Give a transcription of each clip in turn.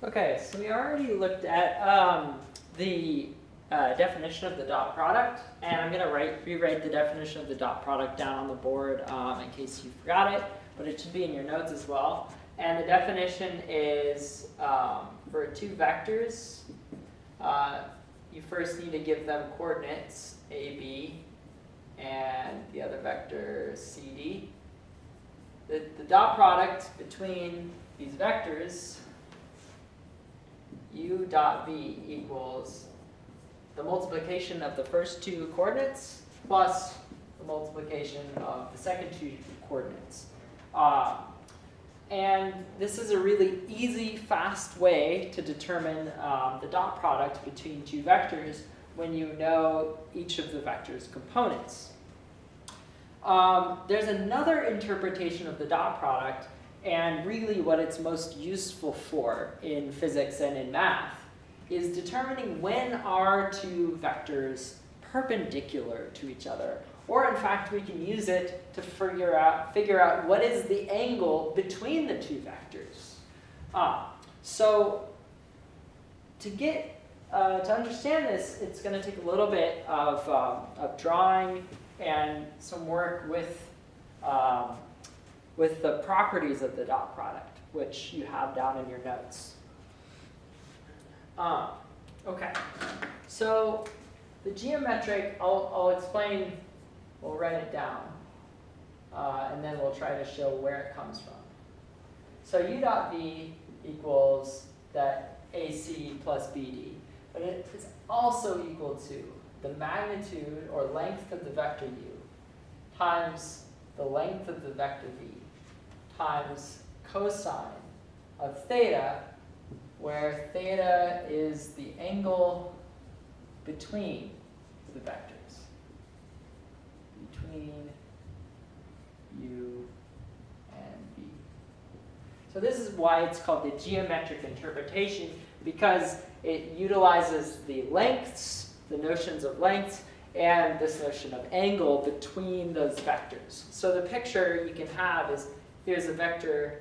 Okay, so we already looked at the definition of the dot product, and I'm going to rewrite the definition of the dot product down on the board in case you forgot it, but it should be in your notes as well. And the definition is for two vectors, you first need to give them coordinates, a, b, and the other vector, c, d. The dot product between these vectors, u dot v equals the multiplication of the first two coordinates plus the multiplication of the second two coordinates. And this is a really easy, fast way to determine the dot product between two vectors when you know each of the vector's components. There's another interpretation of the dot product, and really what it's most useful for in physics and in math is determining when are two vectors perpendicular to each other. Or in fact, we can use it to figure out what is the angle between the two vectors. So to understand this, it's going to take a little bit of drawing and some work with the properties of the dot product, which you have down in your notes. Okay, so the geometric, I'll explain, we'll write it down, and then we'll try to show where it comes from. So u dot v equals that AC plus BD, but it is also equal to the magnitude or length of the vector u times the length of the vector v times cosine of theta, where theta is the angle between the vectors, between u and v. So this is why it's called the geometric interpretation, because it utilizes the lengths, the notions of length, and this notion of angle between those vectors. So the picture you can have is, here's a vector,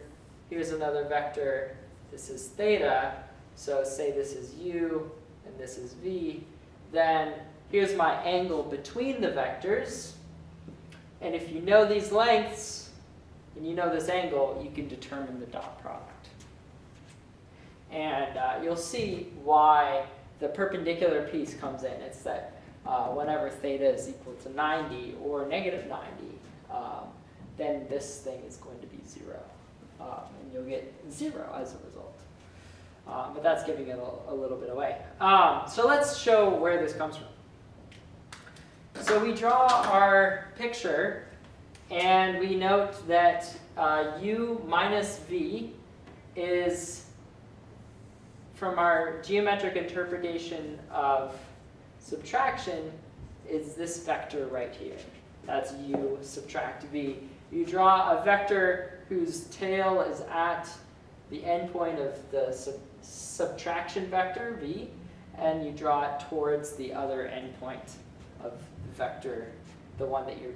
here's another vector, this is theta, so say this is u and this is v, then here's my angle between the vectors, and if you know these lengths and you know this angle, you can determine the dot product. And you'll see why the perpendicular piece comes in. It's that whenever theta is equal to 90 or negative 90, then this thing is going to be 0. And you'll get 0 as a result. But that's giving it a little bit away. So let's show where this comes from. So we draw our picture, and we note that u minus v is, from our geometric interpretation of subtraction, is this vector right here. That's u subtract v. You draw a vector whose tail is at the endpoint of the subtraction vector, v, and you draw it towards the other endpoint of the vector, the one that you're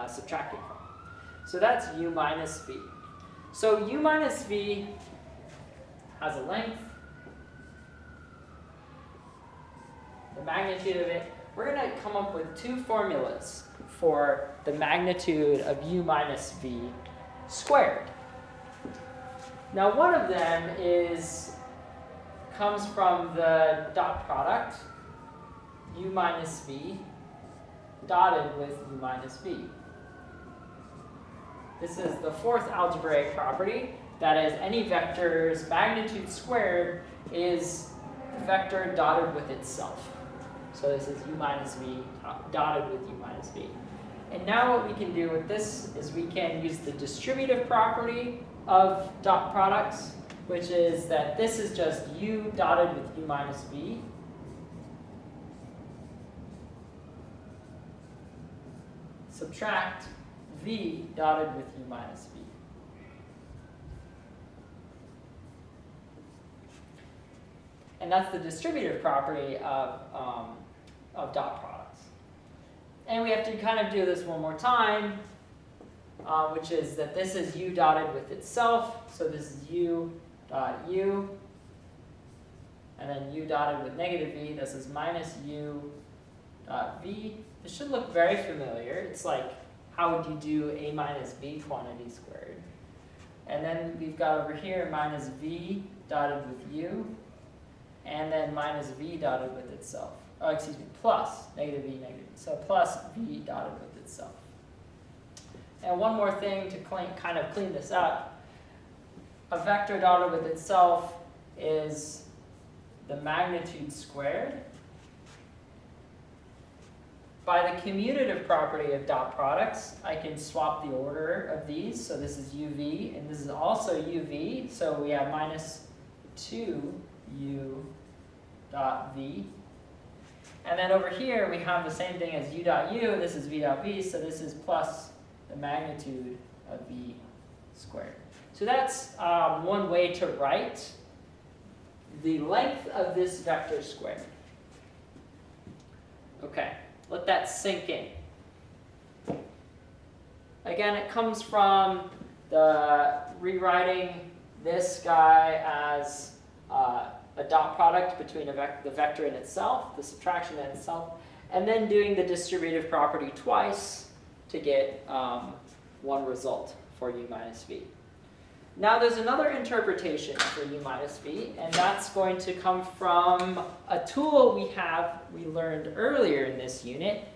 subtracting from. So that's u minus v. So u minus v has a length, the magnitude of it. We're going to come up with two formulas for the magnitude of u minus v squared. Now one of them comes from the dot product, u minus v dotted with u minus v. This is the fourth algebraic property, that is, any vector's magnitude squared is the vector dotted with itself. So this is u minus v dotted with u minus v. And now what we can do with this is we can use the distributive property of dot products, which is that this is just u dotted with u minus v. Subtract v dotted with u minus v. And that's the distributive property of dot products. And we have to kind of do this one more time, which is that this is u dotted with itself. So this is u dot u and then u dotted with negative v. This is minus u dot v. This should look very familiar. It's like, how would you do a minus b quantity squared? And then we've got over here minus v dotted with u, and then minus v dotted with itself. Oh, excuse me, plus negative v, negative v. So plus v dotted with itself. And one more thing to kind of clean this up. A vector dotted with itself is the magnitude squared. By the commutative property of dot products, I can swap the order of these. So this is uv, and this is also uv. So we have minus 2u dot v. And then over here, we have the same thing as u dot u. This is v dot v, so this is plus the magnitude of v squared. So that's one way to write the length of this vector squared. Okay, let that sink in. Again, it comes from the rewriting this guy as a dot product between the vector and itself, the subtraction and itself, and then doing the distributive property twice to get one result for u minus v. Now there's another interpretation for u minus v, and that's going to come from a tool we learned earlier in this unit,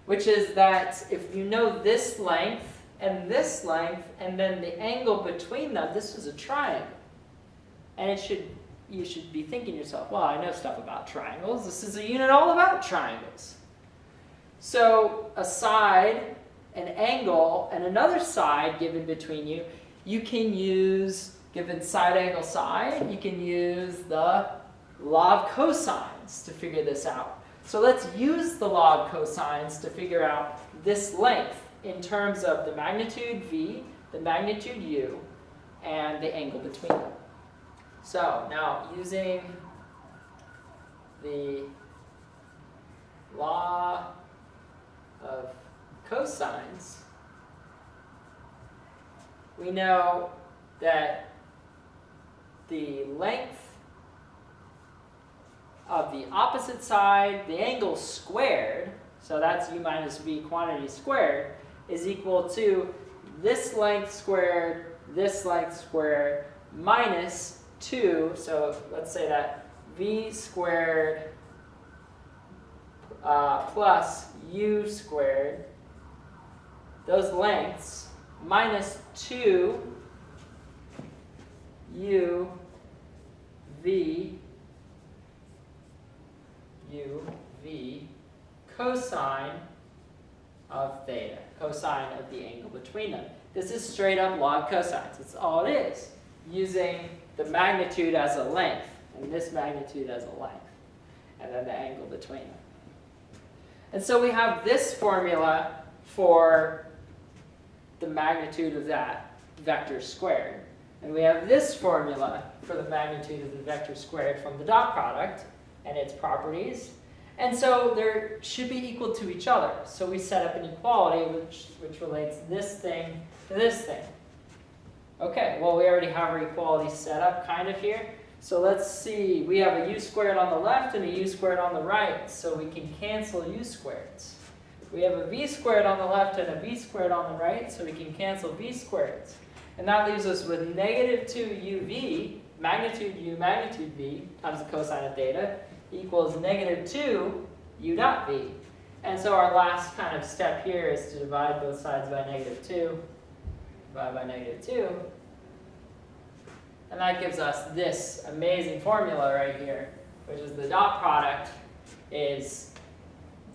which is that if you know this length, and then the angle between them, this is a triangle. And you should be thinking to yourself, well, I know stuff about triangles. This is a unit all about triangles. So a side, an angle, and another side given between you, you can use, given side, angle, side, you can use the law of cosines to figure this out. So let's use the law of cosines to figure out this length in terms of the magnitude v, the magnitude u, and the angle between them. So now using the law of cosines, we know that the length of the opposite side, the angle squared, so that's u minus v quantity squared, is equal to this length squared, minus 2, so let's say that v squared plus u squared, those lengths, minus 2 u v cosine of theta, cosine of the angle between them. This is straight up log cosines. That's all it is, using the magnitude as a length, and this magnitude as a length, and then the angle between them. And so we have this formula for the magnitude of that vector squared. And we have this formula for the magnitude of the vector squared from the dot product and its properties. And so they should be equal to each other. So we set up an equality which relates this thing to this thing. Okay, well, we already have our equality set up kind of here. So let's see, we have a u squared on the left and a u squared on the right, so we can cancel u squareds. We have a v squared on the left and a v squared on the right, so we can cancel v squareds. And that leaves us with negative 2uv, magnitude u, magnitude v, times the cosine of theta, equals negative 2 u dot v. And so our last kind of step here is to divide both sides by negative 2, divide by negative 2. And that gives us this amazing formula right here, which is the dot product is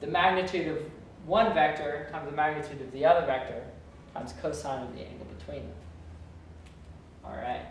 the magnitude of one vector times the magnitude of the other vector times cosine of the angle between them. All right.